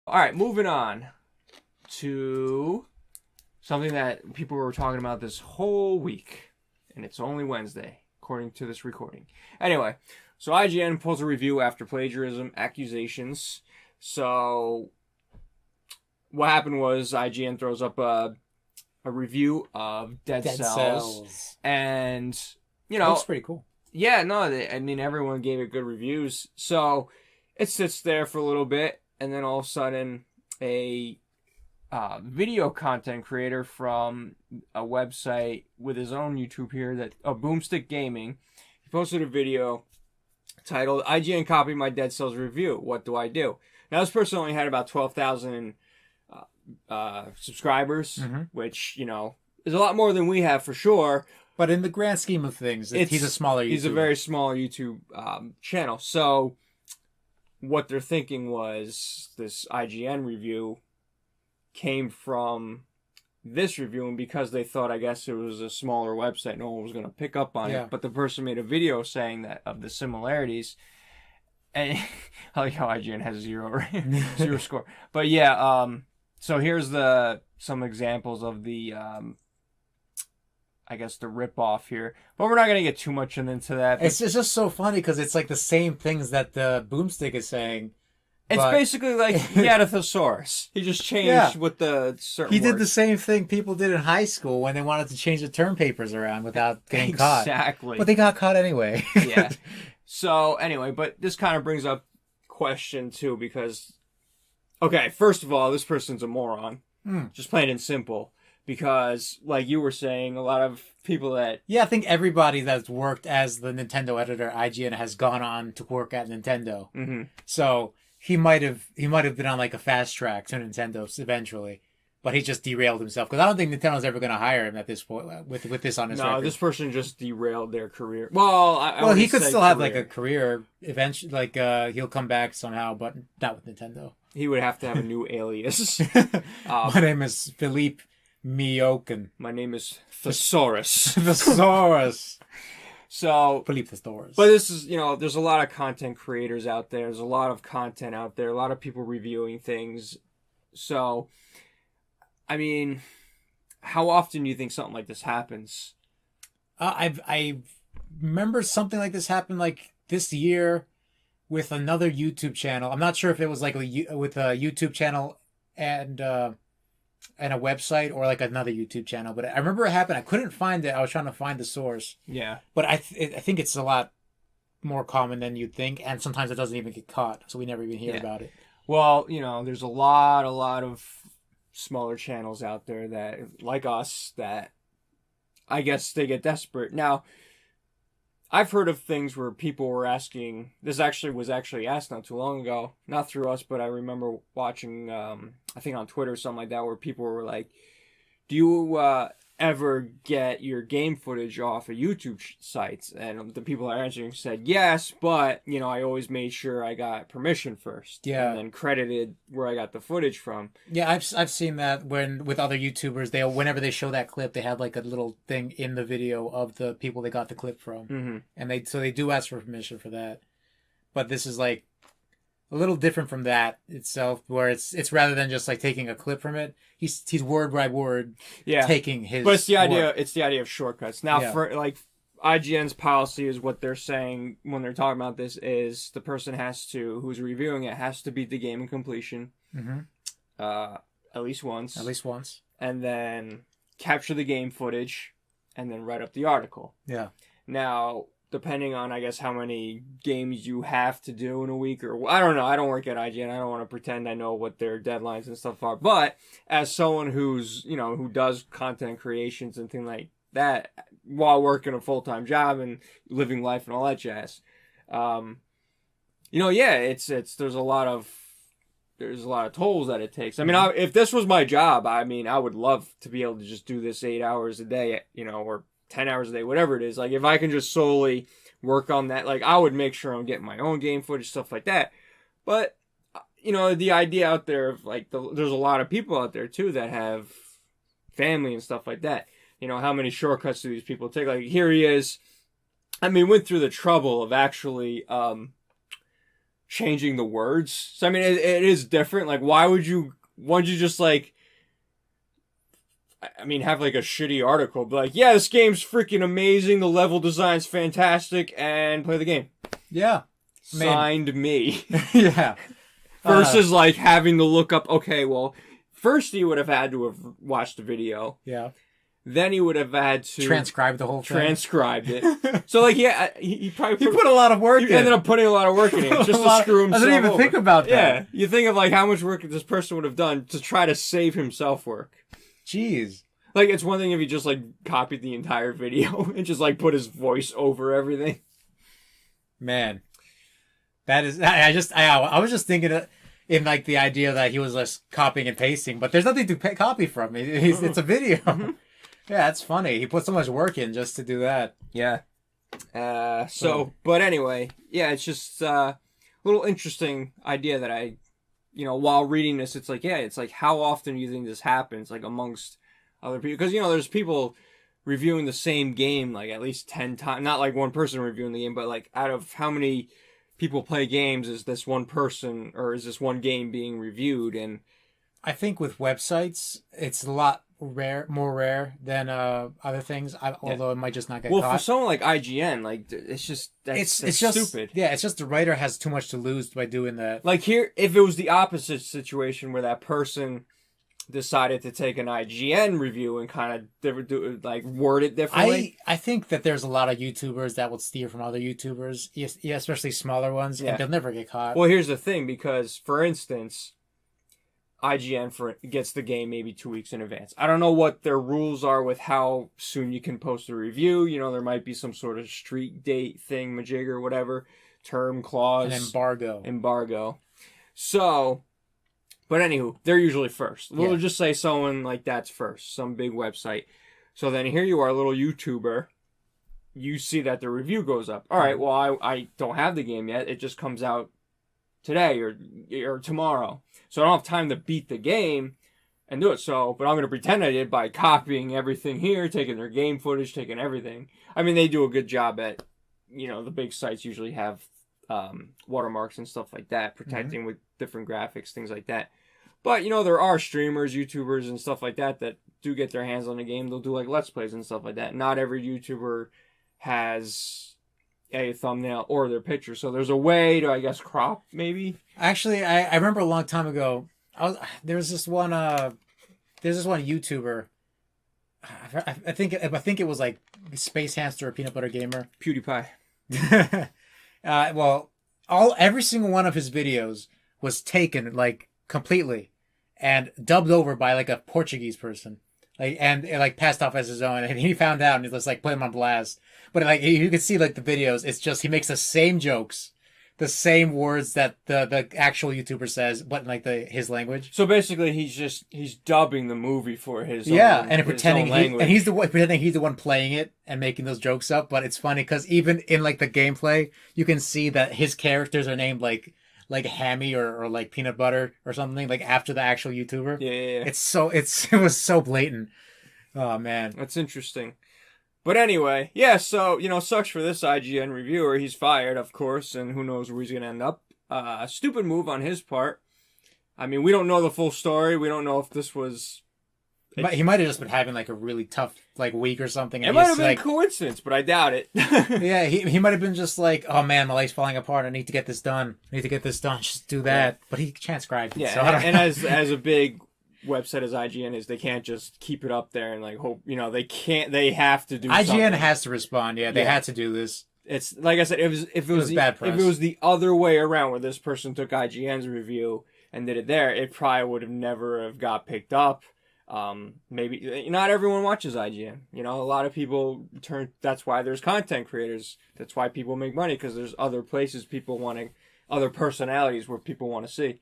All right, moving on to something that people were talking about this whole week, and it's only Wednesday, according to this recording. Anyway, so IGN pulls a review after plagiarism accusations. So what happened was IGN throws up a review of Dead Cells. And, looks pretty cool. Yeah, no, everyone gave it good reviews. So it sits there for a little bit, and then all of a sudden, a video content creator from a website with his own YouTube here, Boomstick Gaming, he posted a video titled, "IGN copied my Dead Cells review. What do I do?" Now, this person only had about 12,000 subscribers, which, is a lot more than we have for sure. But in the grand scheme of things, he's a smaller YouTuber. He's a very small YouTube channel. So what they're thinking was this IGN review came from this review, and because they thought, I guess it was a smaller website, no one was going to pick up on it. But the person made a video saying that of the similarities. And I like how IGN has zero score. But yeah, so here's some examples of the I guess the rip-off here. But we're not going to get too much into that. It's just so funny because it's like the same things that the Boomstick is saying. It's basically like he had a thesaurus. He just changed with the certain He did words. the same thing people did in high school when they wanted to change the term papers around without getting caught. Exactly. But they got caught anyway. Yeah. So, anyway, but this kind of brings up question, too, because, okay, first of all, this person's a moron. Just plain and simple. Because, like you were saying, a lot of people that... Yeah, I think everybody that's worked as the Nintendo editor at IGN has gone on to work at Nintendo. Mm-hmm. So he might have been on like a fast track to Nintendo eventually, but he just derailed himself. Because I don't think Nintendo's ever going to hire him at this point with this on his record. No, this person just derailed their career. Well, he could still have like a career eventually. Like he'll come back somehow, but not with Nintendo. He would have to have a new alias. My name is Philippe Miokin. My name is Thesaurus. Thesaurus. So, Philippe Thesaurus. But this is, there's a lot of content creators out there. There's a lot of content out there. A lot of people reviewing things. So, I mean, how often do you think something like this happens? I remember something like this happened like this year with another YouTube channel. I'm not sure if it was like with a YouTube channel and a website or like another YouTube channel, but I remember it happened. I couldn't find it. I was trying to find the source. Yeah. But I think it's a lot more common than you'd think, and sometimes it doesn't even get caught, so we never even hear about it. Well, there's a lot of smaller channels out there that, like us, that I guess they get desperate. Now, I've heard of things where people were asking, this was actually asked not too long ago, not through us, but I remember watching, I think on Twitter or something like that, where people were like, do you ever get your game footage off of YouTube sites? And the people that are answering said yes, but, I always made sure I got permission first. Yeah. And then credited where I got the footage from. Yeah, I've seen that with other YouTubers, whenever they show that clip, they have like a little thing in the video of the people they got the clip from. Mm-hmm. And they do ask for permission for that. But this is like a little different from that itself, where it's rather than just like taking a clip from it, he's word by word taking his. But it's the idea. It's the idea of shortcuts. Now, for like IGN's policy is what they're saying when they're talking about this is the person who's reviewing it has to beat the game in completion, at least once, and then capture the game footage, and then write up the article. Yeah. Now, depending on, I guess, how many games you have to do in a week, or I don't know. I don't work at IGN. I don't want to pretend I know what their deadlines and stuff are. But as someone who's, who does content creations and things like that while working a full-time job and living life and all that jazz, there's a lot of tolls that it takes. I mean, if this was my job, I would love to be able to just do this 8 hours a day, or 10 hours a day, whatever it is. Like, if I can just solely work on that, like, I would make sure I'm getting my own game footage, stuff like that. But, the idea out there of, like, there's a lot of people out there, too, that have family and stuff like that. How many shortcuts do these people take? Like, here he is. Went through the trouble of actually changing the words. So I mean, it is different. Like, why would you just like, I mean, have like a shitty article, but like, yeah, this game's freaking amazing, the level design's fantastic, and play the game. Yeah. Signed me. Yeah. Versus like having to look up, okay, well, first he would have had to have watched the video. Yeah. Then he would have had to transcribe the whole thing. Transcribed it. So like, yeah, he probably put a lot of work in. He ended up putting a lot of work in it just to screw himself I didn't even think about that. Yeah. You think of like how much work this person would have done to try to save himself work. Jeez. Like, it's one thing if he just like copied the entire video and just like put his voice over everything. Man. That is, I was just thinking in like the idea that he was just copying and pasting, but there's nothing to copy from. It's a video. Mm-hmm. Yeah, that's funny. He put so much work in just to do that. Yeah. But anyway, yeah, it's just a little interesting idea that while reading this, it's like, how often do you think this happens, like amongst other people? Because, there's people reviewing the same game, like at least 10 times, not like one person reviewing the game, but like out of how many people play games is this one person or is this one game being reviewed? And I think with websites, it's a lot more rare than other things. Although it might just not get caught. Well, for someone like IGN, like it's just it's just stupid. Yeah, it's just the writer has too much to lose by doing that. Like here, if it was the opposite situation where that person decided to take an IGN review and kind of word it differently. I think that there's a lot of YouTubers that will steal from other YouTubers, especially smaller ones, and they'll never get caught. Well, here's the thing, because, for instance, IGN gets the game maybe 2 weeks in advance. I don't know what their rules are with how soon you can post a review. There might be some sort of street date thing, majig or whatever, term clause. An embargo. So... But anywho, they're usually first. We'll just say someone like that's first, some big website. So then here you are, a little YouTuber. You see that the review goes up. All right, well, I don't have the game yet. It just comes out today or tomorrow. So I don't have time to beat the game and do it. So, but I'm going to pretend I did by copying everything here, taking their game footage, taking everything. I mean, they do a good job at, the big sites usually have watermarks and stuff like that, protecting with different graphics, things like that. But, there are streamers, YouTubers, and stuff like that do get their hands on the game. They'll do, like, Let's Plays and stuff like that. Not every YouTuber has a thumbnail or their picture. So there's a way to, I guess, crop, maybe? Actually, I remember a long time ago, there's this one YouTuber. I think it was, like, Space Hamster or Peanut Butter Gamer. PewDiePie. Every single one of his videos was taken, like, completely and dubbed over by like a Portuguese person, and passed off as his own, and he found out and he just like put him on blast. But like you could see like the videos, it's just he makes the same jokes, the same words that the actual YouTuber says, but in like his language. So basically he's dubbing the movie for his and pretending he's the one playing it and making those jokes up. But it's funny because even in like the gameplay, you can see that his characters are named like Hammy or like Peanut Butter or something, like after the actual YouTuber. Yeah. It was so blatant. Oh man. That's interesting. But anyway, yeah, so, sucks for this IGN reviewer. He's fired, of course, and who knows where he's going to end up. Stupid move on his part. I mean, we don't know the full story. We don't know if this was... But he might have just been having like a really tough like week or something. It might have been a coincidence, but I doubt it. Yeah, he might have been just like, oh man, my life's falling apart. I need to get this done. Just do that. Yeah. But he transcribed it. Yeah, so and as a big website as IGN is, they can't just keep it up there and like hope. They have to do. IGN something. Has to respond. Yeah, they had to do this. It's like I said, if it was bad press. If it was the other way around, where this person took IGN's review and did it there, it probably would have never have got picked up. Maybe not everyone watches IGN. A lot of people that's why there's content creators. That's why people make money, because there's other places other personalities where people want to see.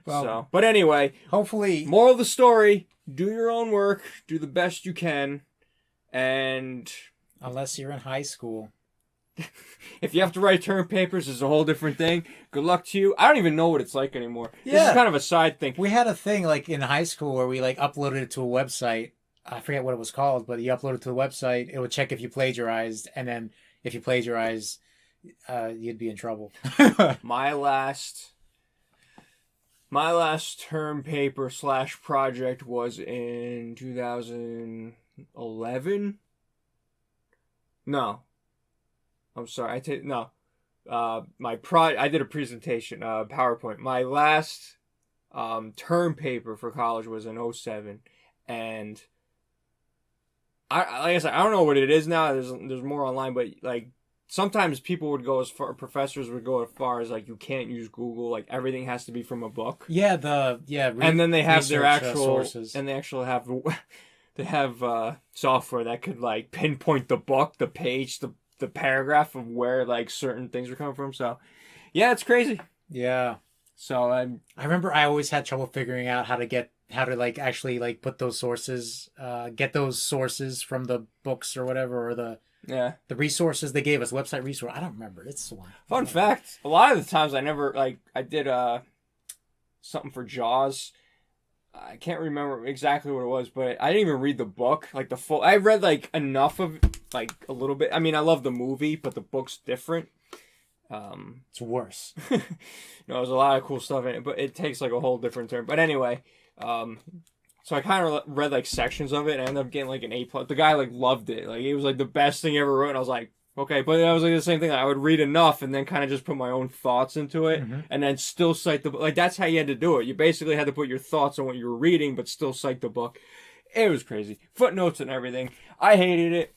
Well, but anyway, hopefully, moral of the story: do your own work, do the best you can, and unless you're in high school. If you have to write term papers, it's a whole different thing. Good luck to you. I don't even know what it's like anymore. Yeah. This is kind of a side thing. We had a thing like in high school where we like uploaded it to a website. I forget what it was called, but you upload it to the website. It would check if you plagiarized, and then if you plagiarized, you'd be in trouble. My last term paper / project was in 2011. No, I'm sorry. I did a presentation, PowerPoint. My last term paper for college was in 2007, and like I said, I don't know what it is now. There's more online, but like sometimes professors would go as far as like you can't use Google. Like everything has to be from a book. Yeah, and then they have their actual sources, and they actually have software that could like pinpoint the book, the page, the paragraph of where like certain things are coming from. So yeah, it's crazy. Yeah. So I remember I always had trouble figuring out how to like actually like put those sources, get those sources from the books or whatever, or the resources they gave us, website resource. I don't remember. It's so long. Fun fact: a lot of the times I never I did something for Jaws. I can't remember exactly what it was, but I didn't even read the book, like the full. I read like enough of like a little bit. I mean, I love the movie, but the book's different. It's worse. There's a lot of cool stuff in it, but it takes like a whole different turn. But anyway, so I kind of read like sections of it, and I ended up getting like an A+. The guy like loved it. Like it was like the best thing he ever wrote, and I was like, okay. But I was like the same thing. I would read enough, and then kind of just put my own thoughts into it, and then still cite the book. Like that's how you had to do it. You basically had to put your thoughts on what you were reading, but still cite the book. It was crazy. Footnotes and everything. I hated it.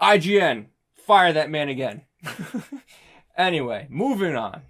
IGN, fire that man again. Anyway, moving on.